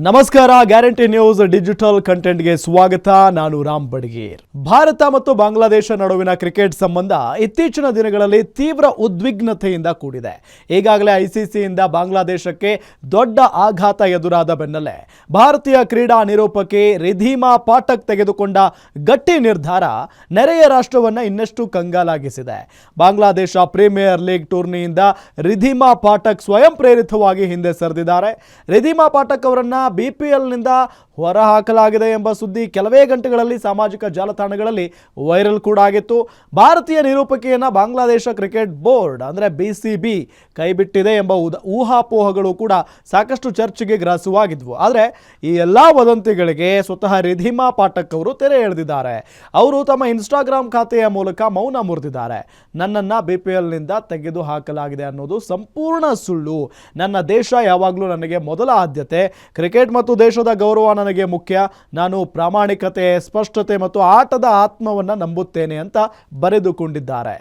ನಮಸ್ಕಾರ. Guarantee news digital ಕಂಟೆಂಟ್ಗೆ ಸ್ವಾಗತ. ನಾನು ರಾಮ್ ಬಡಗೇರ್. ಭಾರತ ಮತ್ತು ಬಾಂಗ್ಲಾದೇಶ ನಡುವಿನ ಕ್ರಿಕೆಟ್ ಸಂಬಂಧ ಇತ್ತೀಚಿನ ದಿನಗಳಲ್ಲಿ ತೀವ್ರ ಉದ್ವಿಗ್ನತೆಯಿಂದ ಕೂಡಿದೆ. ಈಗಾಗಲೇ ಐಸಿಸಿಯಿಂದ ಬಾಂಗ್ಲಾದೇಶಕ್ಕೆ ದೊಡ್ಡ ಆಘಾತ ಎದುರಾದ ಬೆನ್ನಲ್ಲೇ ಭಾರತೀಯ ಕ್ರೀಡಾ ನಿರೂಪಕಿ ರಿಧಿಮಾ ಪಾಠಕ್ ತೆಗೆದುಕೊಂಡ ಗಟ್ಟಿ ನಿರ್ಧಾರ ನೆರೆಯ ರಾಷ್ಟ್ರವನ್ನು ಇನ್ನಷ್ಟು ಕಂಗಾಲಾಗಿಸಿದೆ. ಬಾಂಗ್ಲಾದೇಶ ಪ್ರೀಮಿಯರ್ ಲೀಗ್ ಟೂರ್ನಿಯಿಂದ ರಿಧಿಮಾ ಪಾಠಕ್ ಸ್ವಯಂ ಪ್ರೇರಿತವಾಗಿ ಹಿಂದೆ ಸರಿದಿದ್ದಾರೆ. ರಿಧಿಮಾ ಪಾಠಕ್ ಅವರನ್ನ ಬಿಪಿಎಲ್ನಿಂದ ಹೊರಹಾಕಲಾಗಿದೆ ಎಂಬ ಸುದ್ದಿ ಕೆಲವೇ ಗಂಟೆಗಳಲ್ಲಿ ಸಾಮಾಜಿಕ ಜಾಲತಾಣಗಳಲ್ಲಿ ವೈರಲ್ ಕೂಡ ಆಗಿತ್ತು. ಭಾರತೀಯ ನಿರೂಪಕಿಯನ್ನು ಬಾಂಗ್ಲಾದೇಶ ಕ್ರಿಕೆಟ್ ಬೋರ್ಡ್ ಅಂದರೆ ಬಿಸಿಬಿ ಕೈಬಿಟ್ಟಿದೆ ಎಂಬ ಊಹಾಪೋಹಗಳು ಕೂಡ ಸಾಕಷ್ಟು ಚರ್ಚೆಗೆ ಗ್ರಾಸವಾಗಿದ್ವು. ಆದರೆ ಈ ಎಲ್ಲ ವದಂತಿಗಳಿಗೆ ಸ್ವತಃ ರಿಧಿಮಾ ಪಾಠಕ್ ಅವರು ತೆರೆ ಎಳೆದಿದ್ದಾರೆ. ಅವರು ತಮ್ಮ ಇನ್ಸ್ಟಾಗ್ರಾಮ್ ಖಾತೆಯ ಮೂಲಕ ಮೌನ ಮುರಿದಿದ್ದಾರೆ. ನನ್ನನ್ನು ಬಿಪಿಎಲ್ನಿಂದ ತೆಗೆದು ಹಾಕಲಾಗಿದೆ ಅನ್ನೋದು ಸಂಪೂರ್ಣ ಸುಳ್ಳು. ನನ್ನ ದೇಶ ಯಾವಾಗಲೂ ನನಗೆ ಮೊದಲ ಆದ್ಯತೆ. ಕ್ರಿಕೆಟ್ ಮತ್ತು ದೇಶದ ಗೌರವ ನನಗೆ ಮುಖ್ಯ. ನಾನು ಪ್ರಾಮಾಣಿಕತೆ, ಸ್ಪಷ್ಟತೆ ಮತ್ತು ಆಟದ ಆತ್ಮವನ್ನು ನಂಬುತ್ತೇನೆ ಅಂತ ಬರೆದುಕೊಂಡಿದ್ದಾರೆ.